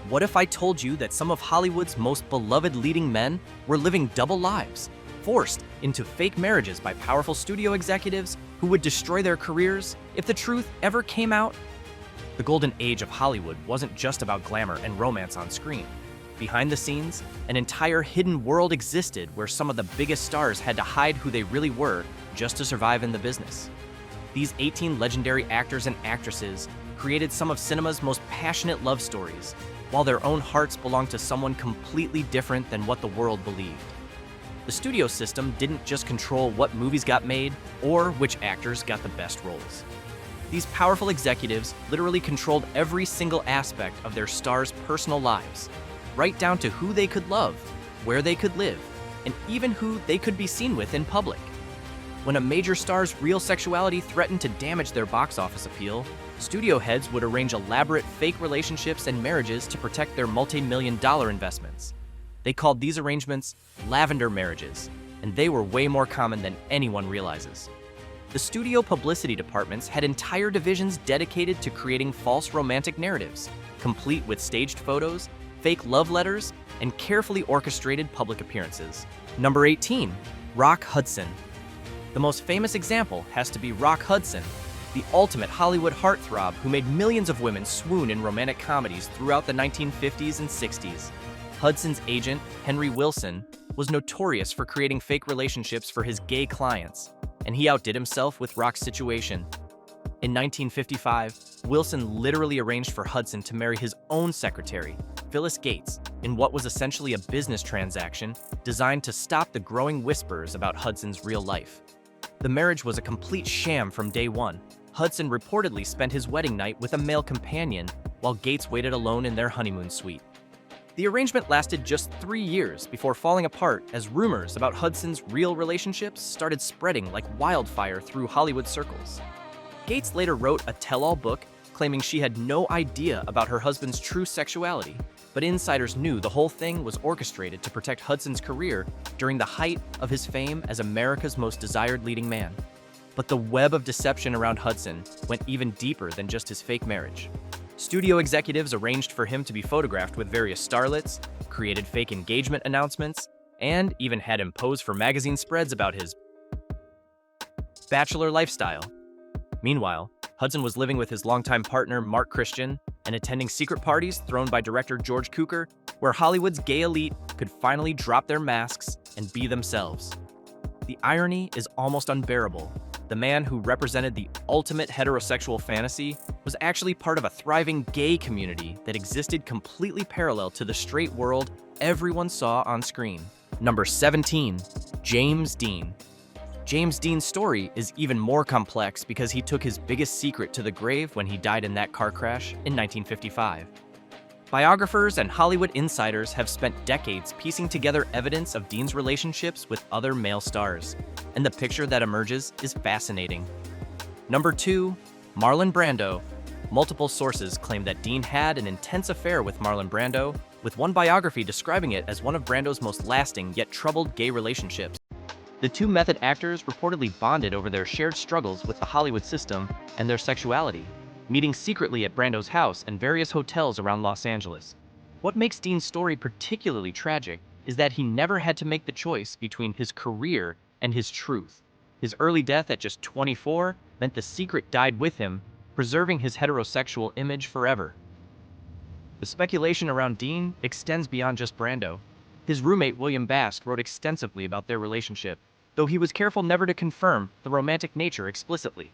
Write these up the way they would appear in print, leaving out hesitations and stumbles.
What if I told you that some of Hollywood's most beloved leading men were living double lives, forced into fake marriages by powerful studio executives who would destroy their careers if the truth ever came out? The golden age of Hollywood wasn't just about glamour and romance on screen. Behind the scenes, an entire hidden world existed where some of the biggest stars had to hide who they really were just to survive in the business. These 18 legendary actors and actresses created some of cinema's most passionate love stories, while their own hearts belonged to someone completely different than what the world believed. The studio system didn't just control what movies got made or which actors got the best roles. These powerful executives literally controlled every single aspect of their stars' personal lives, right down to who they could love, where they could live, and even who they could be seen with in public. When a major star's real sexuality threatened to damage their box office appeal, studio heads would arrange elaborate fake relationships and marriages to protect their multi-million-dollar investments. They called these arrangements lavender marriages, and they were way more common than anyone realizes. The studio publicity departments had entire divisions dedicated to creating false romantic narratives, complete with staged photos, fake love letters, and carefully orchestrated public appearances. Number 18. Rock Hudson. The most famous example has to be Rock Hudson, the ultimate Hollywood heartthrob who made millions of women swoon in romantic comedies throughout the 1950s and 60s. Hudson's agent, Henry Wilson, was notorious for creating fake relationships for his gay clients, and he outdid himself with Rock's situation. In 1955, Wilson literally arranged for Hudson to marry his own secretary, Phyllis Gates, in what was essentially a business transaction designed to stop the growing whispers about Hudson's real life. The marriage was a complete sham from day one. Hudson reportedly spent his wedding night with a male companion, while Gates waited alone in their honeymoon suite. The arrangement lasted just 3 years before falling apart as rumors about Hudson's real relationships started spreading like wildfire through Hollywood circles. Gates later wrote a tell-all book claiming she had no idea about her husband's true sexuality, but insiders knew the whole thing was orchestrated to protect Hudson's career during the height of his fame as America's most desired leading man. But the web of deception around Hudson went even deeper than just his fake marriage. Studio executives arranged for him to be photographed with various starlets, created fake engagement announcements, and even had him pose for magazine spreads about his bachelor lifestyle. Meanwhile, Hudson was living with his longtime partner Mark Christian and attending secret parties thrown by director George Cukor, where Hollywood's gay elite could finally drop their masks and be themselves. The irony is almost unbearable. The man who represented the ultimate heterosexual fantasy was actually part of a thriving gay community that existed completely parallel to the straight world everyone saw on screen. Number 17. James Dean. James Dean's story is even more complex because he took his biggest secret to the grave when he died in that car crash in 1955. Biographers and Hollywood insiders have spent decades piecing together evidence of Dean's relationships with other male stars, and the picture that emerges is fascinating. Number 2. Marlon Brando. Multiple sources claim that Dean had an intense affair with Marlon Brando, with one biography describing it as one of Brando's most lasting yet troubled gay relationships. The two method actors reportedly bonded over their shared struggles with the Hollywood system and their sexuality, meeting secretly at Brando's house and various hotels around Los Angeles. What makes Dean's story particularly tragic is that he never had to make the choice between his career and his truth. His early death at just 24 meant the secret died with him, preserving his heterosexual image forever. The speculation around Dean extends beyond just Brando. His roommate William Bast wrote extensively about their relationship, though he was careful never to confirm the romantic nature explicitly.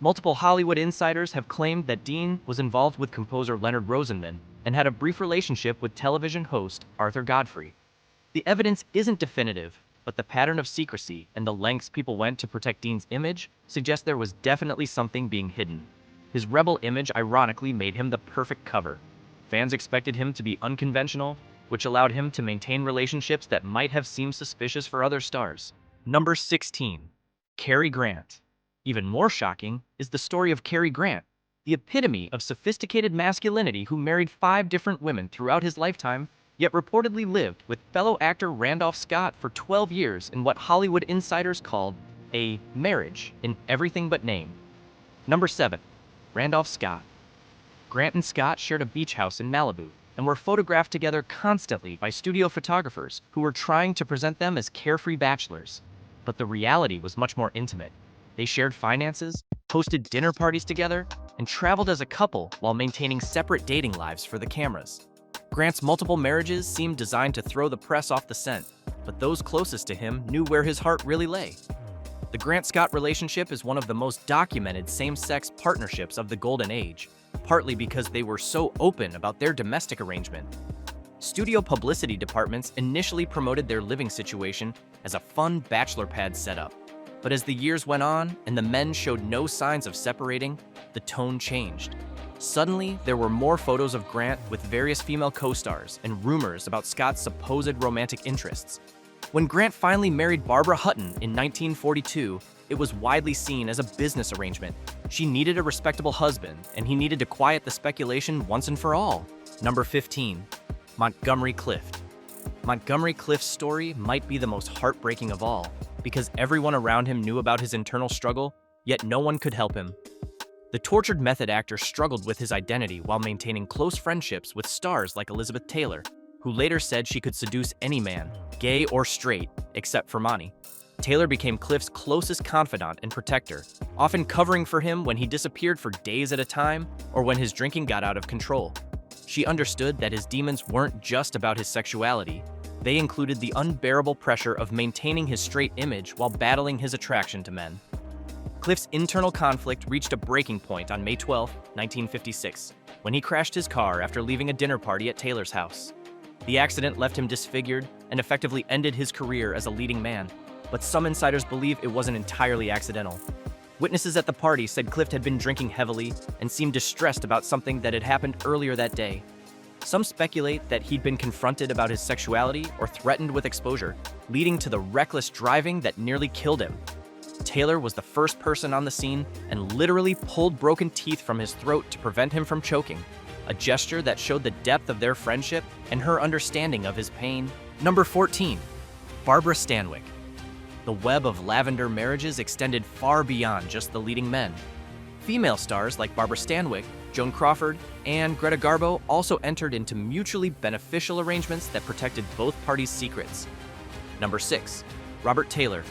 Multiple Hollywood insiders have claimed that Dean was involved with composer Leonard Rosenman and had a brief relationship with television host Arthur Godfrey. The evidence isn't definitive, but the pattern of secrecy and the lengths people went to protect Dean's image suggest there was definitely something being hidden. His rebel image ironically made him the perfect cover. Fans expected him to be unconventional, which allowed him to maintain relationships that might have seemed suspicious for other stars. Number 16. Cary Grant. Even more shocking is the story of Cary Grant, the epitome of sophisticated masculinity who married 5 different women throughout his lifetime, yet reportedly lived with fellow actor Randolph Scott for 12 years in what Hollywood insiders called a marriage in everything but name. Number 7. Randolph Scott. Grant and Scott shared a beach house in Malibu, and were photographed together constantly by studio photographers who were trying to present them as carefree bachelors. But the reality was much more intimate. They shared finances, hosted dinner parties together, and traveled as a couple while maintaining separate dating lives for the cameras. Grant's multiple marriages seemed designed to throw the press off the scent, but those closest to him knew where his heart really lay. The Grant-Scott relationship is one of the most documented same-sex partnerships of the Golden Age, partly because they were so open about their domestic arrangement. Studio publicity departments initially promoted their living situation as a fun bachelor pad setup. But as the years went on and the men showed no signs of separating, the tone changed. Suddenly, there were more photos of Grant with various female co-stars and rumors about Scott's supposed romantic interests. When Grant finally married Barbara Hutton in 1942, it was widely seen as a business arrangement. She needed a respectable husband, and he needed to quiet the speculation once and for all. Number 15. Montgomery Clift. Montgomery Clift's story might be the most heartbreaking of all, because everyone around him knew about his internal struggle, yet no one could help him. The tortured method actor struggled with his identity while maintaining close friendships with stars like Elizabeth Taylor, who later said she could seduce any man, gay or straight, except for Monty. Taylor became Clift's closest confidant and protector, often covering for him when he disappeared for days at a time or when his drinking got out of control. She understood that his demons weren't just about his sexuality. They included the unbearable pressure of maintaining his straight image while battling his attraction to men. Clift's internal conflict reached a breaking point on May 12, 1956, when he crashed his car after leaving a dinner party at Taylor's house. The accident left him disfigured and effectively ended his career as a leading man, but some insiders believe it wasn't entirely accidental. Witnesses at the party said Clift had been drinking heavily and seemed distressed about something that had happened earlier that day. Some speculate that he'd been confronted about his sexuality or threatened with exposure, leading to the reckless driving that nearly killed him. Taylor was the first person on the scene and literally pulled broken teeth from his throat to prevent him from choking, a gesture that showed the depth of their friendship and her understanding of his pain. Number 14. Barbara Stanwyck. The web of lavender marriages extended far beyond just the leading men. Female stars like Barbara Stanwyck, Joan Crawford, and Greta Garbo also entered into mutually beneficial arrangements that protected both parties' secrets. Number 6. Robert Taylor.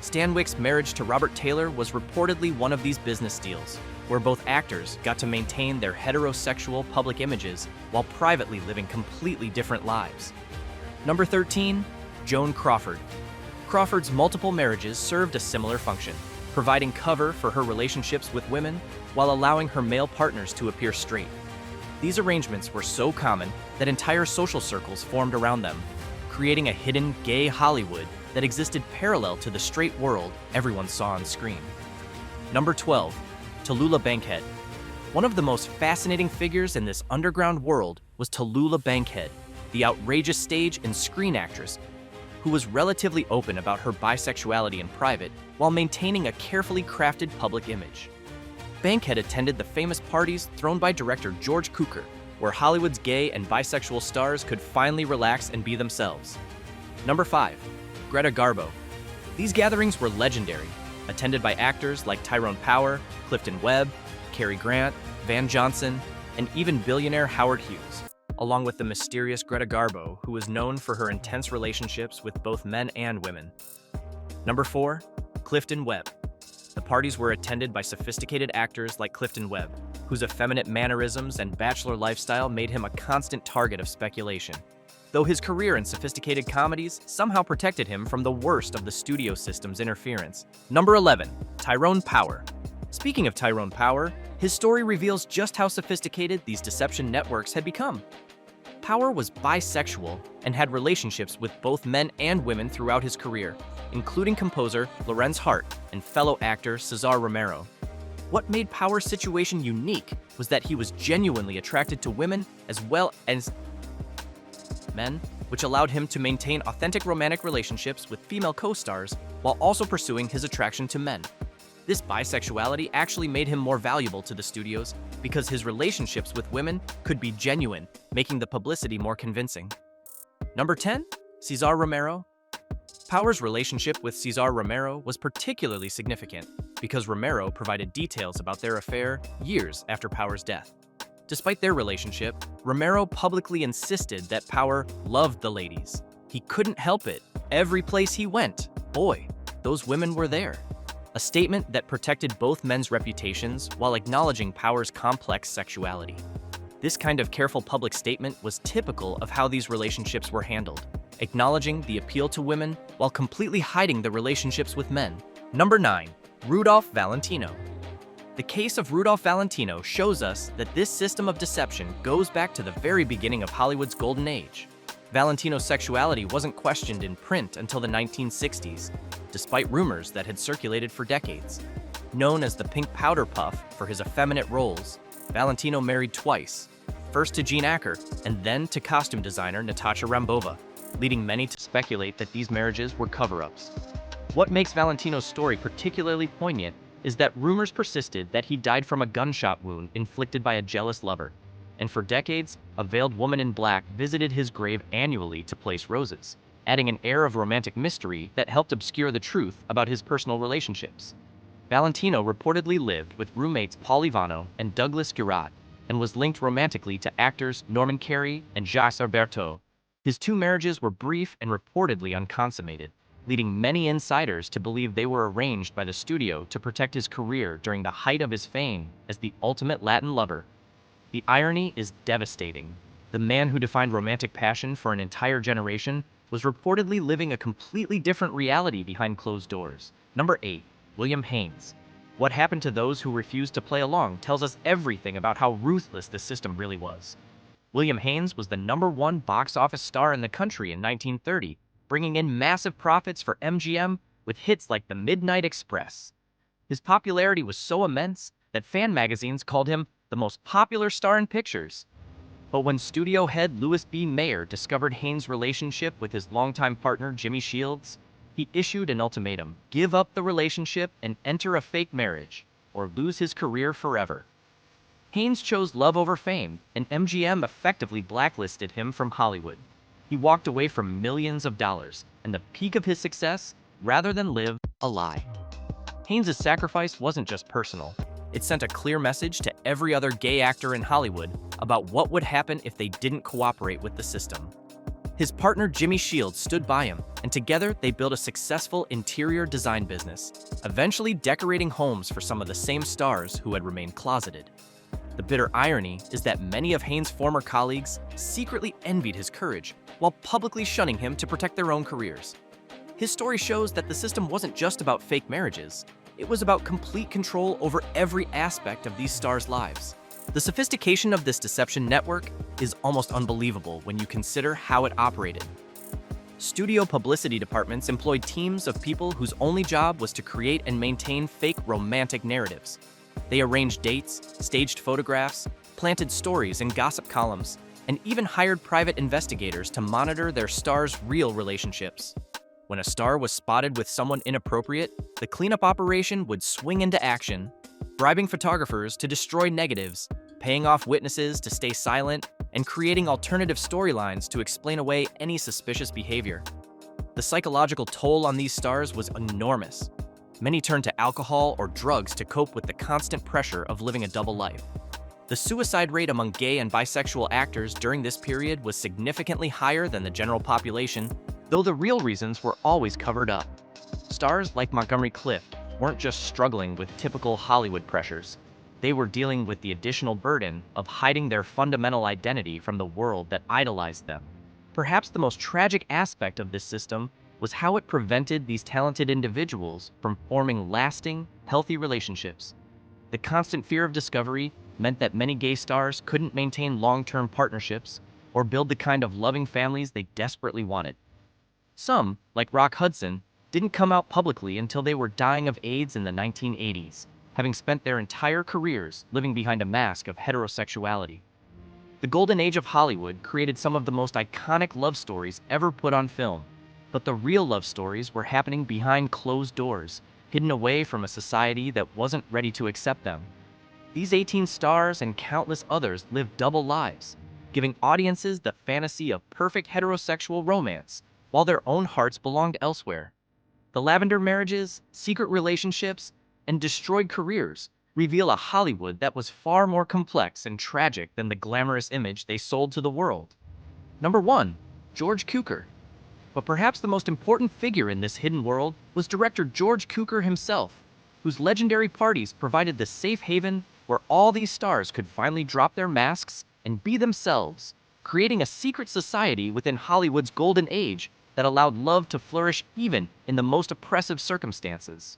Stanwyck's marriage to Robert Taylor was reportedly one of these business deals, where both actors got to maintain their heterosexual public images while privately living completely different lives. Number 13. Joan Crawford. Crawford's multiple marriages served a similar function, providing cover for her relationships with women while allowing her male partners to appear straight. These arrangements were so common that entire social circles formed around them, creating a hidden gay Hollywood that existed parallel to the straight world everyone saw on screen. Number 12. Tallulah Bankhead. One of the most fascinating figures in this underground world was Tallulah Bankhead, the outrageous stage and screen actress who was relatively open about her bisexuality in private while maintaining a carefully crafted public image. Bankhead attended the famous parties thrown by director George Cukor, where Hollywood's gay and bisexual stars could finally relax and be themselves. Number 5. Greta Garbo. These gatherings were legendary, attended by actors like Tyrone Power, Clifton Webb, Cary Grant, Van Johnson, and even billionaire Howard Hughes, along with the mysterious Greta Garbo, who was known for her intense relationships with both men and women. Number 4. Clifton Webb. The parties were attended by sophisticated actors like Clifton Webb, whose effeminate mannerisms and bachelor lifestyle made him a constant target of speculation, though his career in sophisticated comedies somehow protected him from the worst of the studio system's interference. Number 11. Tyrone Power. Speaking of Tyrone Power, his story reveals just how sophisticated these deception networks had become. Power was bisexual and had relationships with both men and women throughout his career, including composer Lorenz Hart and fellow actor Cesar Romero. What made Power's situation unique was that he was genuinely attracted to women as well as men, which allowed him to maintain authentic romantic relationships with female co-stars while also pursuing his attraction to men. This bisexuality actually made him more valuable to the studios because his relationships with women could be genuine, making the publicity more convincing. Number 10. Cesar Romero. Power's relationship with Cesar Romero was particularly significant because Romero provided details about their affair years after Power's death. Despite their relationship, Romero publicly insisted that Power loved the ladies. He couldn't help it. Every place he went, boy, those women were there. A statement that protected both men's reputations while acknowledging Power's complex sexuality. This kind of careful public statement was typical of how these relationships were handled, acknowledging the appeal to women while completely hiding the relationships with men. Number 9. Rudolph Valentino. The case of Rudolph Valentino shows us that this system of deception goes back to the very beginning of Hollywood's golden age. Valentino's sexuality wasn't questioned in print until the 1960s, despite rumors that had circulated for decades. Known as the Pink Powder Puff for his effeminate roles, Valentino married twice, first to Jean Acker and then to costume designer Natasha Rambova, leading many to speculate that these marriages were cover-ups. What makes Valentino's story particularly poignant is that rumors persisted that he died from a gunshot wound inflicted by a jealous lover, and for decades, a veiled woman in black visited his grave annually to place roses, adding an air of romantic mystery that helped obscure the truth about his personal relationships. Valentino reportedly lived with roommates Paul Ivano and Douglas Girard, and was linked romantically to actors Norman Carey and Jacques Alberto. His two marriages were brief and reportedly unconsummated, leading many insiders to believe they were arranged by the studio to protect his career during the height of his fame as the ultimate Latin lover. The irony is devastating. The man who defined romantic passion for an entire generation was reportedly living a completely different reality behind closed doors. Number 8. William Haynes. What happened to those who refused to play along tells us everything about how ruthless this system really was. William Haynes was the #1 box office star in the country in 1930, bringing in massive profits for MGM with hits like The Midnight Express. His popularity was so immense that fan magazines called him the most popular star in pictures. But when studio head Louis B. Mayer discovered Haynes' relationship with his longtime partner Jimmy Shields, he issued an ultimatum: give up the relationship and enter a fake marriage, or lose his career forever. Haynes chose love over fame, and MGM effectively blacklisted him from Hollywood. He walked away from millions of dollars and the peak of his success rather than live a lie. Haynes' sacrifice wasn't just personal. It sent a clear message to every other gay actor in Hollywood about what would happen if they didn't cooperate with the system. His partner Jimmy Shields stood by him, and together they built a successful interior design business, eventually decorating homes for some of the same stars who had remained closeted. The bitter irony is that many of Haynes' former colleagues secretly envied his courage while publicly shunning him to protect their own careers. His story shows that the system wasn't just about fake marriages. It was about complete control over every aspect of these stars' lives. The sophistication of this deception network is almost unbelievable when you consider how it operated. Studio publicity departments employed teams of people whose only job was to create and maintain fake romantic narratives. They arranged dates, staged photographs, planted stories in gossip columns, and even hired private investigators to monitor their stars' real relationships. When a star was spotted with someone inappropriate, the cleanup operation would swing into action, bribing photographers to destroy negatives, paying off witnesses to stay silent, and creating alternative storylines to explain away any suspicious behavior. The psychological toll on these stars was enormous. Many turned to alcohol or drugs to cope with the constant pressure of living a double life. The suicide rate among gay and bisexual actors during this period was significantly higher than the general population, though the real reasons were always covered up. Stars like Montgomery Clift weren't just struggling with typical Hollywood pressures. They were dealing with the additional burden of hiding their fundamental identity from the world that idolized them. Perhaps the most tragic aspect of this system was how it prevented these talented individuals from forming lasting, healthy relationships. The constant fear of discovery meant that many gay stars couldn't maintain long-term partnerships or build the kind of loving families they desperately wanted. Some, like Rock Hudson, didn't come out publicly until they were dying of AIDS in the 1980s, having spent their entire careers living behind a mask of heterosexuality. The golden age of Hollywood created some of the most iconic love stories ever put on film, but the real love stories were happening behind closed doors, hidden away from a society that wasn't ready to accept them. These 18 stars and countless others lived double lives, giving audiences the fantasy of perfect heterosexual romance, while their own hearts belonged elsewhere. The lavender marriages, secret relationships, and destroyed careers reveal a Hollywood that was far more complex and tragic than the glamorous image they sold to the world. Number 1. George Cukor. But perhaps the most important figure in this hidden world was director George Cukor himself, whose legendary parties provided the safe haven where all these stars could finally drop their masks and be themselves, creating a secret society within Hollywood's golden age that allowed love to flourish even in the most oppressive circumstances.